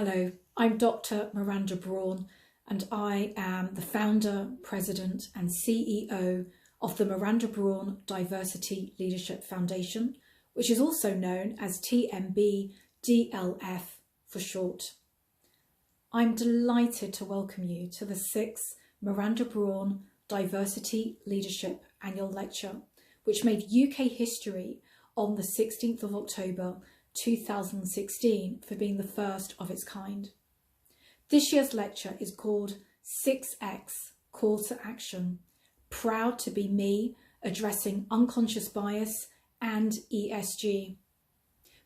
Hello, I'm Dr Miranda Brawn and I am the founder, president and CEO of the Miranda Brawn Diversity Leadership Foundation, which is also known as TMBDLF for short. I'm delighted to welcome you to the 6th Miranda Brawn Diversity Leadership Annual Lecture, which made UK history on the 16th of October 2016 for being the first of its kind. This year's lecture is called 6X Call to Action, Proud to be Me, Addressing Unconscious Bias and ESG.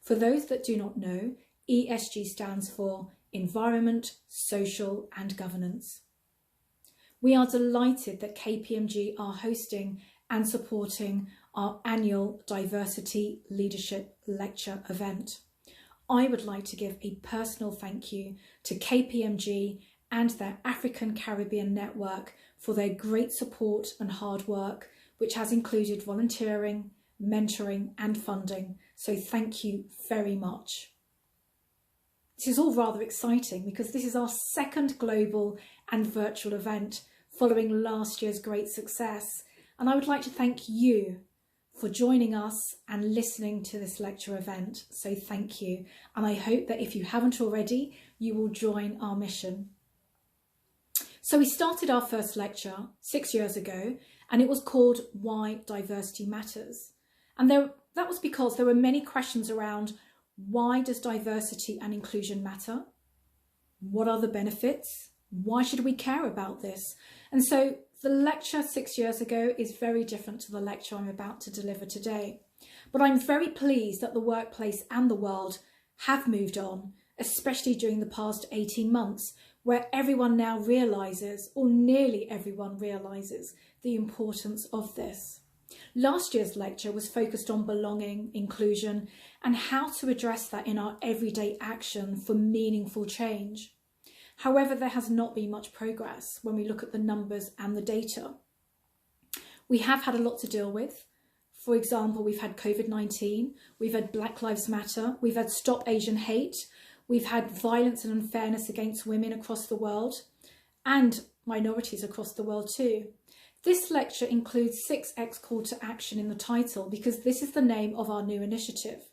For those that do not know, ESG stands for Environment, Social and Governance. We are delighted that KPMG are hosting and supporting our annual Diversity Leadership Lecture event. I would like to give a personal thank you to KPMG and their African Caribbean network for their great support and hard work, which has included volunteering, mentoring and funding. So thank you very much. This is all rather exciting because this is our second global and virtual event following last year's great success. And I would like to thank you for joining us and listening to this lecture event. So thank you. And I hope that if you haven't already, you will join our mission. So we started our first lecture 6 years ago, and it was called Why Diversity Matters. And that was because there were many questions around why does diversity and inclusion matter? What are the benefits? Why should we care about this? And so the lecture 6 years ago is very different to the lecture I'm about to deliver today. But I'm very pleased that the workplace and the world have moved on, especially during the past 18 months, where everyone now realises, or nearly everyone realises, the importance of this. Last year's lecture was focused on belonging, inclusion, and how to address that in our everyday action for meaningful change. However, there has not been much progress when we look at the numbers and the data. We have had a lot to deal with. For example, we've had COVID-19, we've had Black Lives Matter, we've had Stop Asian Hate, we've had violence and unfairness against women across the world and minorities across the world too. This lecture includes 6X Call to Action in the title because this is the name of our new initiative,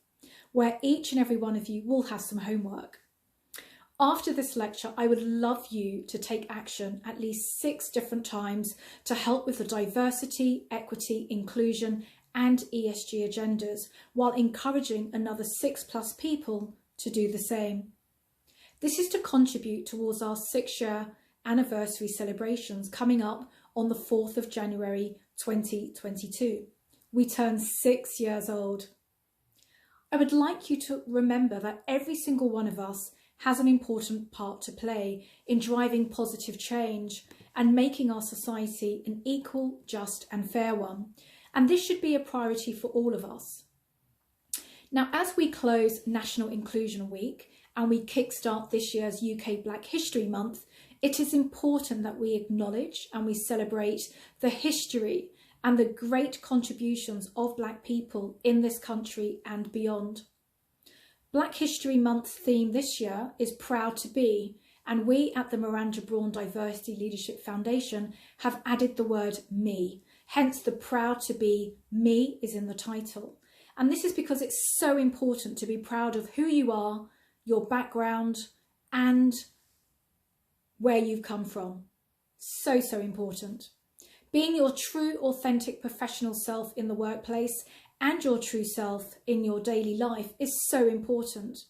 where each and every one of you will have some homework. After this lecture, I would love you to take action at least 6 different times to help with the diversity, equity, inclusion and ESG agendas, while encouraging another 6+ people to do the same. This is to contribute towards our 6-year anniversary celebrations coming up on the 4th of January 2022. We turn 6 years old. I would like you to remember that every single one of us has an important part to play in driving positive change and making our society an equal, just and fair one. And this should be a priority for all of us. Now, as we close National Inclusion Week and we kickstart this year's UK Black History Month, it is important that we acknowledge and we celebrate the history and the great contributions of Black people in this country and beyond. Black History Month's theme this year is Proud to Be, and we at the Miranda Brawn Diversity Leadership Foundation have added the word me, hence the Proud to Be me is in the title. And this is because it's so important to be proud of who you are, your background and where you've come from. So important. Being your true, authentic professional self in the workplace and your true self in your daily life is so important.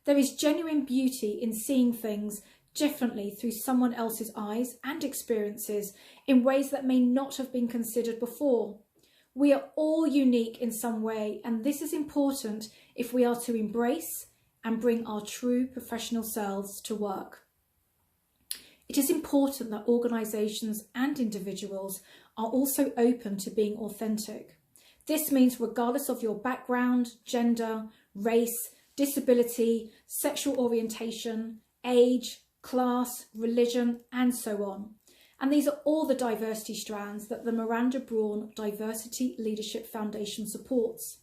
There is genuine beauty in seeing things differently through someone else's eyes and experiences in ways that may not have been considered before. We are all unique in some way, and this is important if we are to embrace and bring our true professional selves to work. It is important that organisations and individuals are also open to being authentic. This means regardless of your background, gender, race, disability, sexual orientation, age, class, religion, and so on. And these are all the diversity strands that the Miranda Brawn Diversity Leadership Foundation supports.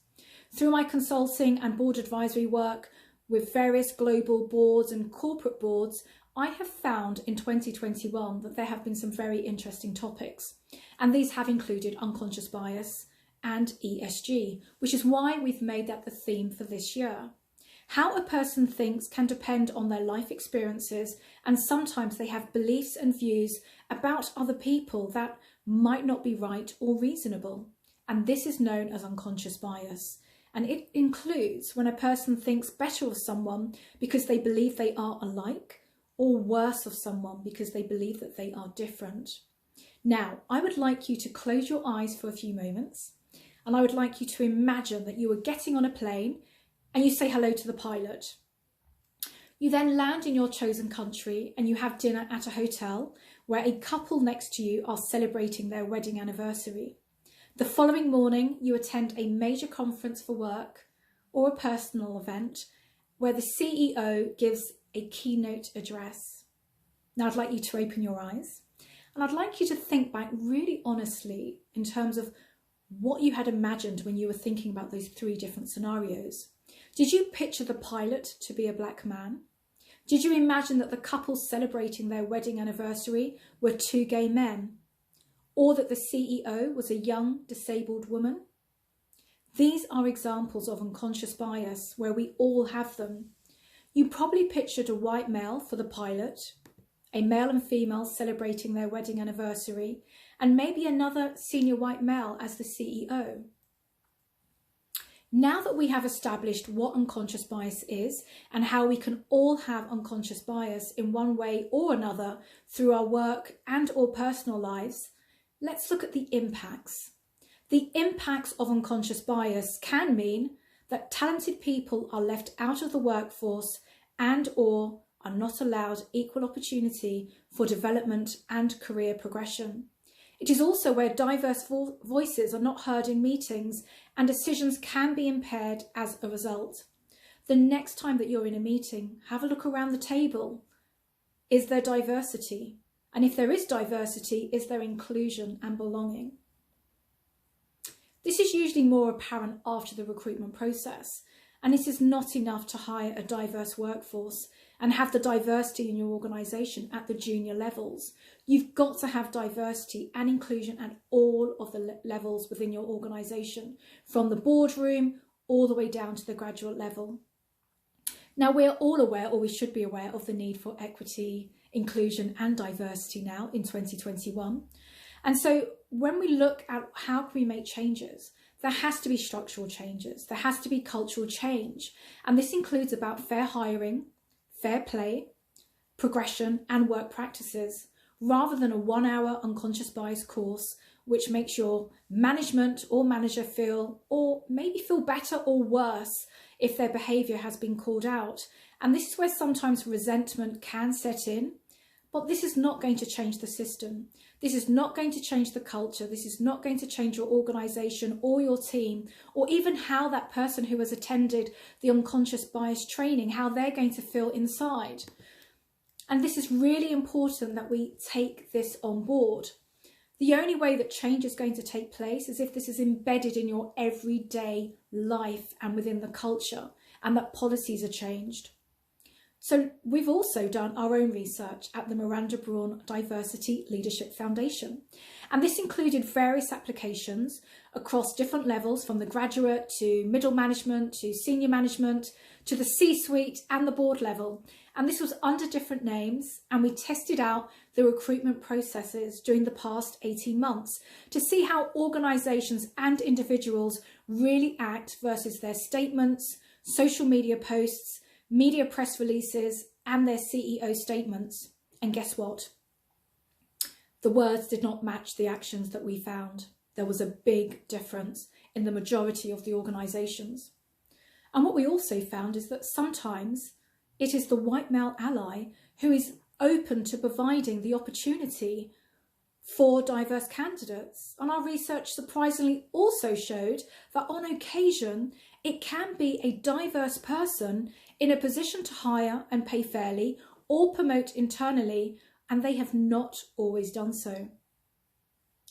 Through my consulting and board advisory work, with various global boards and corporate boards, I have found in 2021 that there have been some very interesting topics, and these have included unconscious bias and ESG, which is why we've made that the theme for this year. How a person thinks can depend on their life experiences, and sometimes they have beliefs and views about other people that might not be right or reasonable. And this is known as unconscious bias. And it includes when a person thinks better of someone because they believe they are alike, or worse of someone because they believe that they are different. Now, I would like you to close your eyes for a few moments, and I would like you to imagine that you are getting on a plane and you say hello to the pilot. You then land in your chosen country and you have dinner at a hotel where a couple next to you are celebrating their wedding anniversary. The following morning, you attend a major conference for work or a personal event where the CEO gives a keynote address. Now, I'd like you to open your eyes and I'd like you to think back really honestly in terms of what you had imagined when you were thinking about those three different scenarios. Did you picture the pilot to be a black man? Did you imagine that the couple celebrating their wedding anniversary were two gay men? Or that the CEO was a young, disabled woman? These are examples of unconscious bias where we all have them. You probably pictured a white male for the pilot, a male and female celebrating their wedding anniversary, and maybe another senior white male as the CEO. Now that we have established what unconscious bias is and how we can all have unconscious bias in one way or another through our work and or personal lives, let's look at the impacts. The impacts of unconscious bias can mean that talented people are left out of the workforce and or are not allowed equal opportunity for development and career progression. It is also where diverse voices are not heard in meetings and decisions can be impaired as a result. The next time that you're in a meeting, have a look around the table. Is there diversity? And if there is diversity, is there inclusion and belonging? This is usually more apparent after the recruitment process, and it is not enough to hire a diverse workforce and have the diversity in your organisation at the junior levels. You've got to have diversity and inclusion at all of the levels within your organisation, from the boardroom all the way down to the graduate level. Now, we're all aware, or we should be aware, of the need for equity, inclusion and diversity now in 2021. And so when we look at how can we make changes, there has to be structural changes, there has to be cultural change. And this includes about fair hiring, fair play, progression and work practices, rather than a 1 hour unconscious bias course, which makes your management or manager feel, or maybe feel better or worse if their behaviour has been called out. And this is where sometimes resentment can set in, but this is not going to change the system. This is not going to change the culture. This is not going to change your organisation or your team, or even how that person who has attended the unconscious bias training, how they're going to feel inside. And this is really important that we take this on board. The only way that change is going to take place is if this is embedded in your everyday life and within the culture, and that policies are changed. So we've also done our own research at the Miranda Brawn Diversity Leadership Foundation. And this included various applications across different levels, from the graduate to middle management to senior management to the C-suite and the board level. And this was under different names, and we tested out the recruitment processes during the past 18 months to see how organisations and individuals really act versus their statements, social media posts, media press releases and their CEO statements. And guess what? The words did not match the actions that we found. There was a big difference in the majority of the organisations. And what we also found is that sometimes it is the white male ally who is open to providing the opportunity for diverse candidates. And our research surprisingly also showed that on occasion, it can be a diverse person in a position to hire and pay fairly or promote internally, and they have not always done so.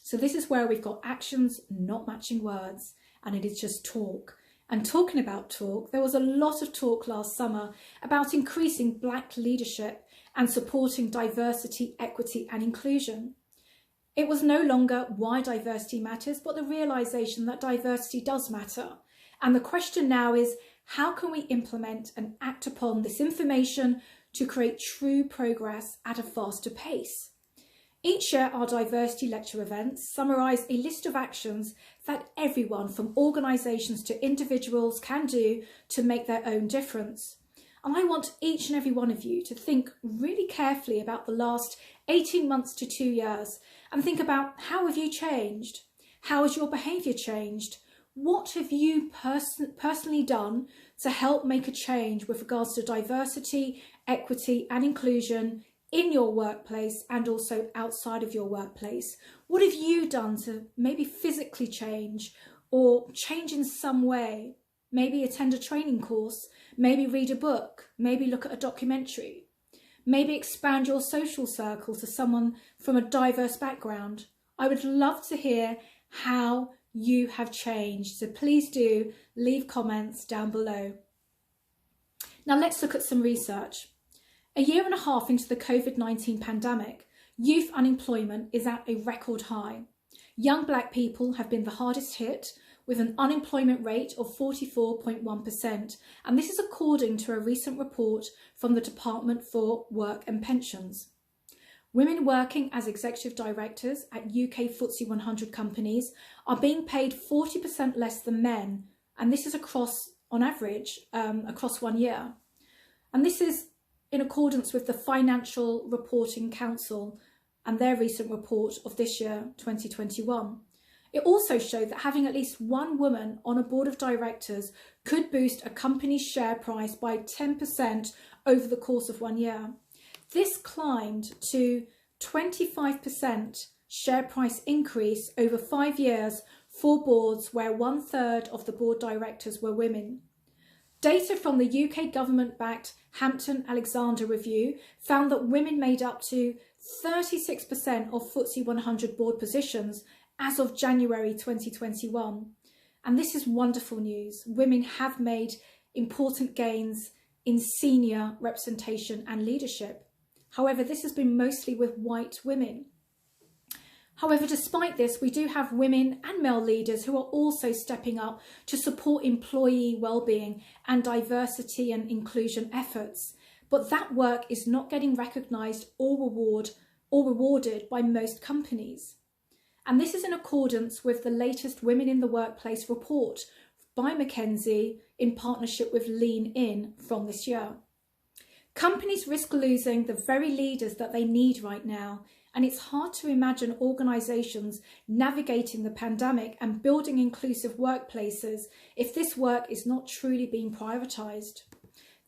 So this is where we've got actions not matching words, and it is just talk. And talking about talk, there was a lot of talk last summer about increasing Black leadership and supporting diversity, equity and inclusion. It was no longer why diversity matters, but the realisation that diversity does matter. And the question now is, how can we implement and act upon this information to create true progress at a faster pace? Each year, our diversity lecture events summarise a list of actions that everyone from organisations to individuals can do to make their own difference. And I want each and every one of you to think really carefully about the last 18 months to 2 years and think about, how have you changed? How has your behaviour changed? What have you personally done to help make a change with regards to diversity, equity and inclusion in your workplace and also outside of your workplace? What have you done to maybe physically change or change in some way? Maybe attend a training course, maybe read a book, maybe look at a documentary, maybe expand your social circle to someone from a diverse background. I would love to hear how you have changed, so please do leave comments down below. Now let's look at some research. A year and a half into the COVID-19 pandemic, youth unemployment is at a record high. Young Black people have been the hardest hit, with an unemployment rate of 44.1%, and this is according to a recent report from the Department for Work and Pensions. Women working as executive directors at UK FTSE 100 companies are being paid 40% less than men, and this is on average, across 1 year. And this is in accordance with the Financial Reporting Council and their recent report of this year, 2021. It also showed that having at least one woman on a board of directors could boost a company's share price by 10% over the course of 1 year. This climbed to 25% share price increase over 5 years for boards where 1/3 of the board directors were women. Data from the UK government-backed Hampton-Alexander Review found that women made up to 36% of FTSE 100 board positions as of January 2021. And this is wonderful news. Women have made important gains in senior representation and leadership. However, this has been mostly with white women. However, despite this, we do have women and male leaders who are also stepping up to support employee well-being and diversity and inclusion efforts. But that work is not getting recognised or rewarded by most companies. And this is in accordance with the latest Women in the Workplace report by McKinsey in partnership with Lean In from this year. Companies risk losing the very leaders that they need right now, and it's hard to imagine organisations navigating the pandemic and building inclusive workplaces if this work is not truly being prioritised.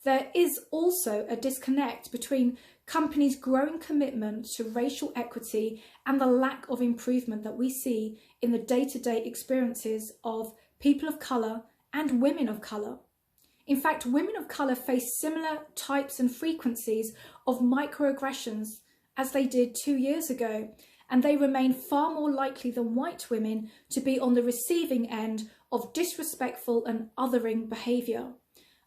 There is also a disconnect between companies' growing commitment to racial equity and the lack of improvement that we see in the day-to-day experiences of people of colour and women of colour. In fact, women of colour face similar types and frequencies of microaggressions as they did 2 years ago, and they remain far more likely than white women to be on the receiving end of disrespectful and othering behaviour.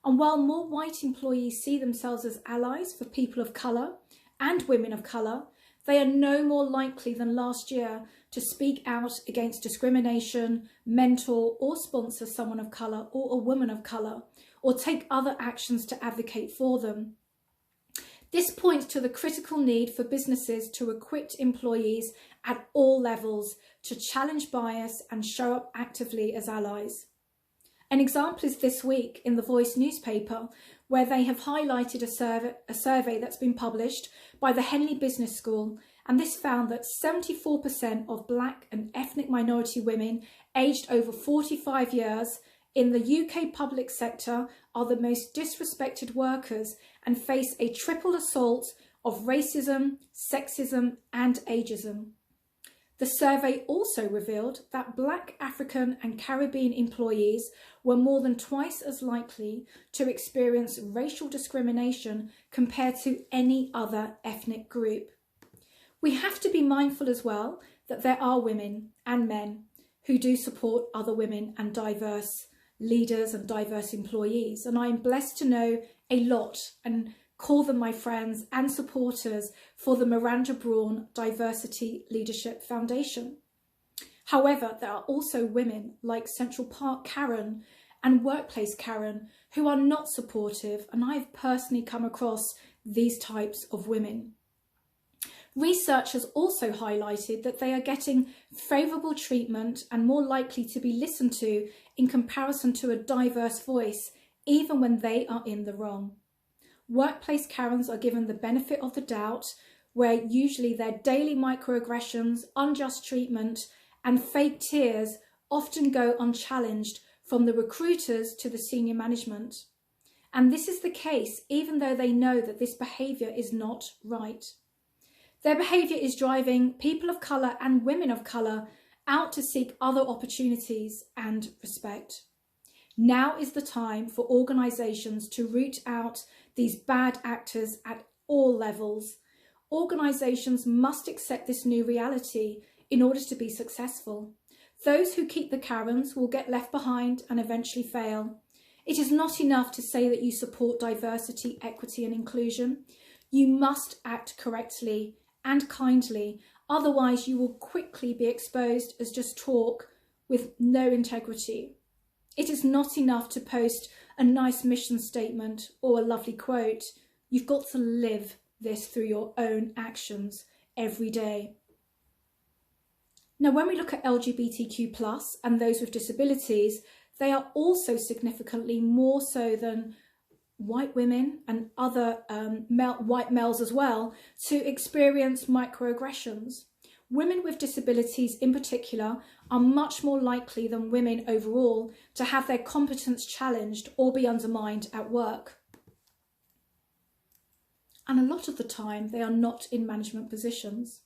And while more white employees see themselves as allies for people of colour and women of colour, they are no more likely than last year to speak out against discrimination, mentor or sponsor someone of colour or a woman of colour, or take other actions to advocate for them. This points to the critical need for businesses to equip employees at all levels to challenge bias and show up actively as allies. An example is this week in the Voice newspaper, where they have highlighted a survey that's been published by the Henley Business School, and this found that 74% of Black and ethnic minority women aged over 45 years in the UK public sector are the most disrespected workers and face a triple assault of racism, sexism and ageism. The survey also revealed that Black, African and Caribbean employees were more than twice as likely to experience racial discrimination compared to any other ethnic group. We have to be mindful as well that there are women and men who do support other women and diverse leaders and diverse employees, and I am blessed to know a lot and call them my friends and supporters for the Miranda Brawn Diversity Leadership Foundation. However, there are also women like Central Park Karen and Workplace Karen who are not supportive, and I've personally come across these types of women. Research has also highlighted that they are getting favourable treatment and more likely to be listened to in comparison to a diverse voice, even when they are in the wrong. Workplace Karens are given the benefit of the doubt, where usually their daily microaggressions, unjust treatment, and fake tears often go unchallenged from the recruiters to the senior management. And this is the case even though they know that this behaviour is not right. Their behaviour is driving people of colour and women of colour out to seek other opportunities and respect. Now is the time for organisations to root out these bad actors at all levels. Organisations must accept this new reality in order to be successful. Those who keep the Karens will get left behind and eventually fail. It is not enough to say that you support diversity, equity and inclusion. You must act correctly and kindly, otherwise you will quickly be exposed as just talk with no integrity. It is not enough to post a nice mission statement or a lovely quote. You've got to live this through your own actions every day. Now, when we look at LGBTQ+ and those with disabilities, they are also significantly more so than white women and other white males as well to experience microaggressions. Women with disabilities in particular are much more likely than women overall to have their competence challenged or be undermined at work. And a lot of the time they are not in management positions.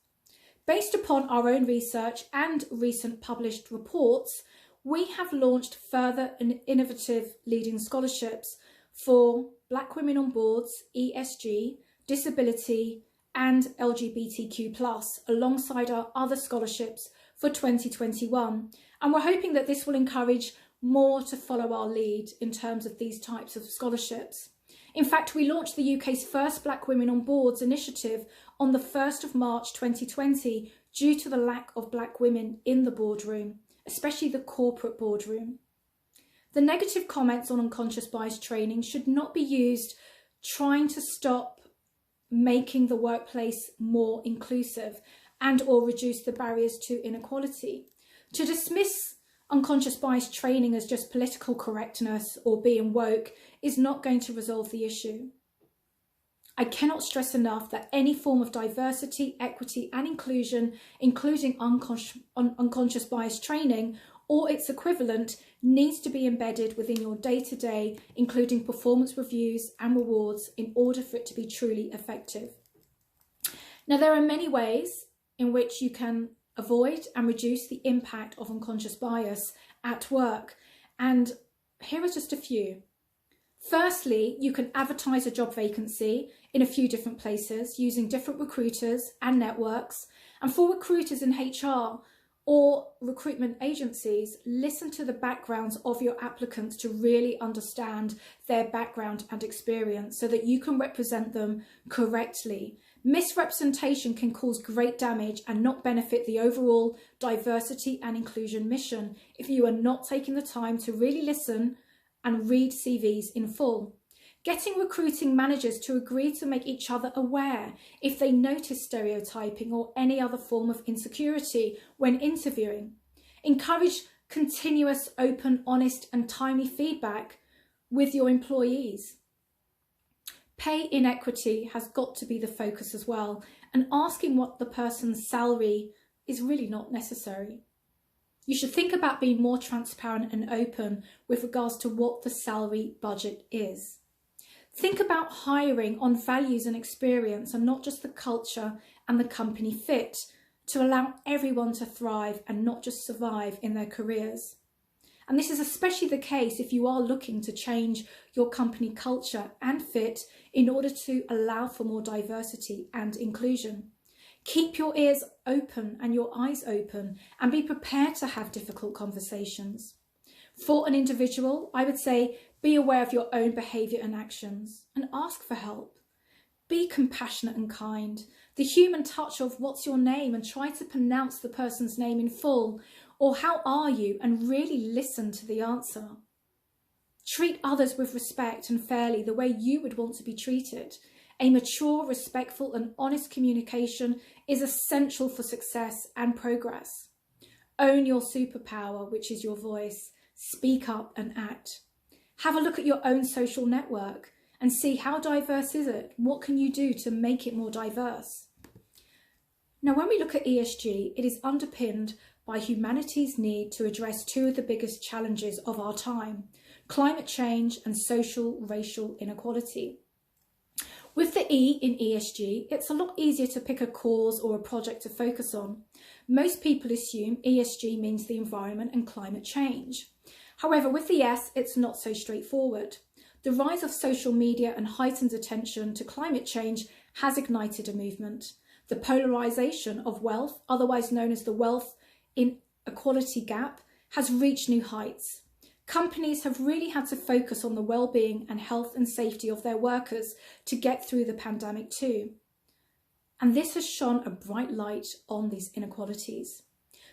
Based upon our own research and recent published reports, we have launched further innovative leading scholarships for Black women on boards, ESG, disability and LGBTQ+, alongside our other scholarships for 2021. And we're hoping that this will encourage more to follow our lead in terms of these types of scholarships. In fact, we launched the UK's first Black Women on Boards initiative on the 1st of March 2020 due to the lack of black women in the boardroom, especially the corporate boardroom. The negative comments on unconscious bias training should not be used trying to stop making the workplace more inclusive and or reduce the barriers to inequality. To dismiss unconscious bias training as just political correctness or being woke is not going to resolve the issue. I cannot stress enough that any form of diversity, equity and inclusion, including unconscious bias training or its equivalent, needs to be embedded within your day-to-day, including performance reviews and rewards in order for it to be truly effective. Now, there are many ways in which you can avoid and reduce the impact of unconscious bias at work, and here are just a few. Firstly, you can advertise a job vacancy in a few different places using different recruiters and networks. And for recruiters in HR or recruitment agencies, listen to the backgrounds of your applicants to really understand their background and experience so that you can represent them correctly. Misrepresentation can cause great damage and not benefit the overall diversity and inclusion mission if you are not taking the time to really listen and read CVs in full. Getting recruiting managers to agree to make each other aware if they notice stereotyping or any other form of insecurity when interviewing. Encourage continuous, open, honest and timely feedback with your employees. Pay inequity has got to be the focus as well, and asking what the person's salary is really not necessary. You should think about being more transparent and open with regards to what the salary budget is. Think about hiring on values and experience and not just the culture and the company fit to allow everyone to thrive and not just survive in their careers. And this is especially the case if you are looking to change your company culture and fit in order to allow for more diversity and inclusion. Keep your ears open and your eyes open and be prepared to have difficult conversations. For an individual, I would say be aware of your own behaviour and actions and ask for help. Be compassionate and kind. The human touch of what's your name and try to pronounce the person's name in full, or how are you, and really listen to the answer. Treat others with respect and fairly the way you would want to be treated. A mature, respectful and honest communication is essential for success and progress. Own your superpower, which is your voice. Speak up and act. Have a look at your own social network and see how diverse is it? What can you do to make it more diverse? Now, when we look at ESG, it is underpinned by humanity's need to address two of the biggest challenges of our time: climate change and social racial inequality. With the E in ESG, it's a lot easier to pick a cause or a project to focus on. Most people assume ESG means the environment and climate change. However, with the S, it's not so straightforward. The rise of social media and heightened attention to climate change has ignited a movement. The polarisation of wealth, otherwise known as the wealth inequality gap, has reached new heights. Companies have really had to focus on the well-being and health and safety of their workers to get through the pandemic too. And this has shone a bright light on these inequalities.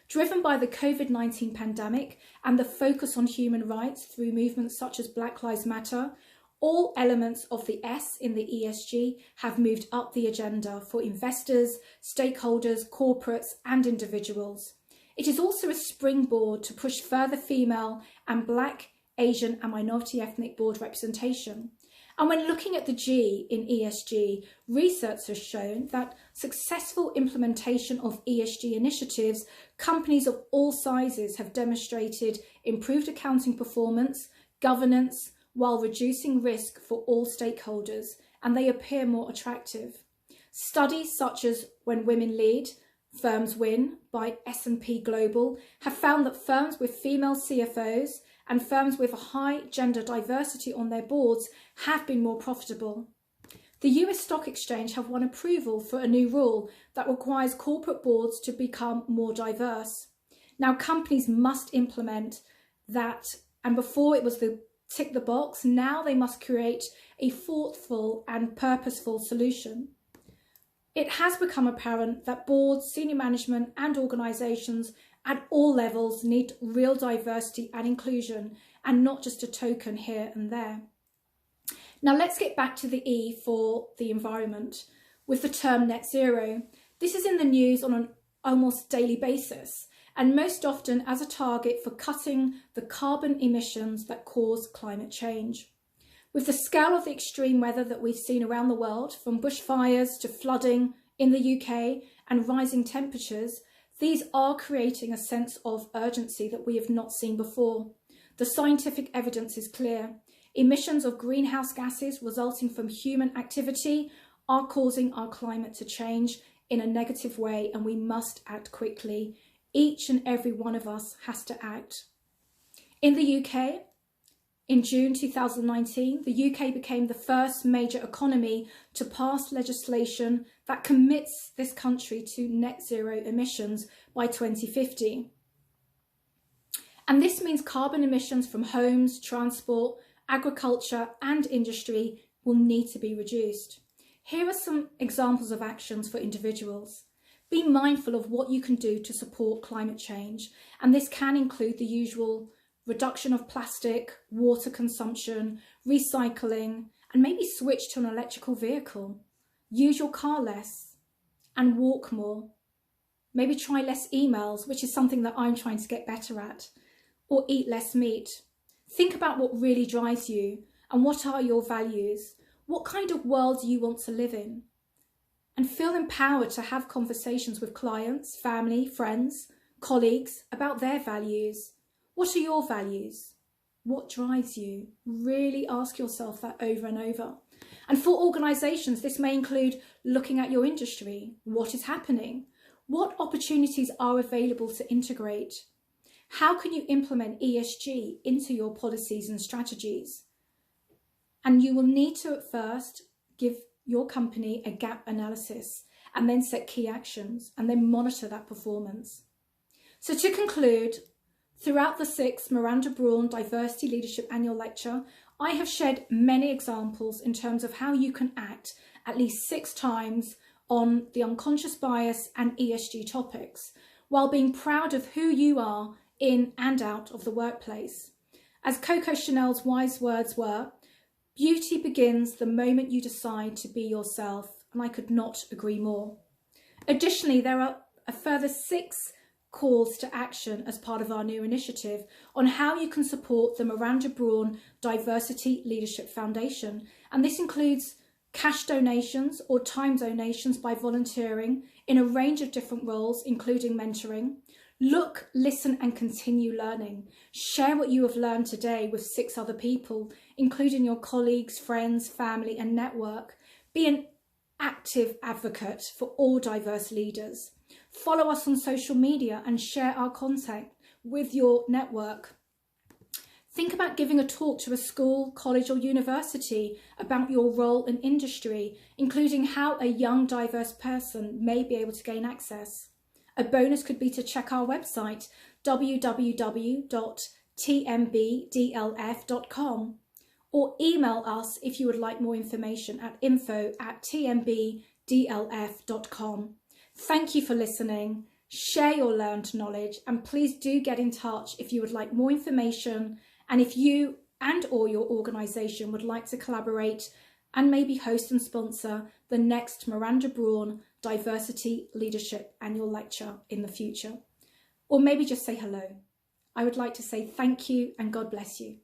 Driven by the COVID-19 pandemic and the focus on human rights through movements such as Black Lives Matter, all elements of the S in the ESG have moved up the agenda for investors, stakeholders, corporates and individuals. It is also a springboard to push further female and Black, Asian and minority ethnic board representation. And when looking at the G in ESG, research has shown that successful implementation of ESG initiatives, companies of all sizes have demonstrated improved accounting performance, governance, while reducing risk for all stakeholders, and they appear more attractive. Studies such as When Women Lead, Firms Win by S&P Global have found that firms with female CFOs and firms with a high gender diversity on their boards have been more profitable. The US Stock Exchange have won approval for a new rule that requires corporate boards to become more diverse. Now, companies must implement that, and before it was the tick the box, now they must create a thoughtful and purposeful solution. It has become apparent that boards, senior management and organisations at all levels need real diversity and inclusion, and not just a token here and there. Now let's get back to the E for the environment with the term net zero. This is in the news on an almost daily basis, and most often as a target for cutting the carbon emissions that cause climate change. With the scale of the extreme weather that we've seen around the world, from bushfires to flooding in the UK and rising temperatures, these are creating a sense of urgency that we have not seen before. The scientific evidence is clear. Emissions of greenhouse gases resulting from human activity are causing our climate to change in a negative way, and we must act quickly. Each and every one of us has to act. In the UK, in June 2019, the UK became the first major economy to pass legislation that commits this country to net zero emissions by 2050. And this means carbon emissions from homes, transport, agriculture and industry will need to be reduced. Here are some examples of actions for individuals. Be mindful of what you can do to support climate change, and this can include the usual reduction of plastic, water consumption, recycling, and maybe switch to an electrical vehicle. Use your car less and walk more. Maybe try less emails, which is something that I'm trying to get better at, or eat less meat. Think about what really drives you and what are your values. What kind of world do you want to live in? And feel empowered to have conversations with clients, family, friends, colleagues about their values. What are your values? What drives you? Really ask yourself that over and over. And for organisations, this may include looking at your industry. What is happening? What opportunities are available to integrate? How can you implement ESG into your policies and strategies? And you will need to at first give your company a gap analysis and then set key actions and then monitor that performance. So to conclude, Throughout the 6th Miranda Brawn Diversity Leadership Annual Lecture, I have shared many examples in terms of how you can act at least 6 times on the unconscious bias and ESG topics, while being proud of who you are in and out of the workplace. As Coco Chanel's wise words were, beauty begins the moment you decide to be yourself, and I could not agree more. Additionally, there are a further 6 calls to action as part of our new initiative on how you can support the Miranda Brawn Diversity Leadership Foundation, and this includes cash donations or time donations by volunteering in a range of different roles, including mentoring. Look, listen and continue learning. Share what you have learned today with 6 other people, including your colleagues, friends, family and network. Be an active advocate for all diverse leaders. Follow us on social media and share our content with your network. Think about giving a talk to a school, college or university about your role in industry, including how a young diverse person may be able to gain access. A bonus could be to check our website, www.tmbdlf.com, or email us if you would like more information at info@tmbdlf.com. Thank you for listening. Share your learned knowledge and please do get in touch if you would like more information and if you and or your organisation would like to collaborate and maybe host and sponsor the next Miranda Brawn Diversity Leadership Annual Lecture in the future. Or maybe just say hello. I would like to say thank you and God bless you.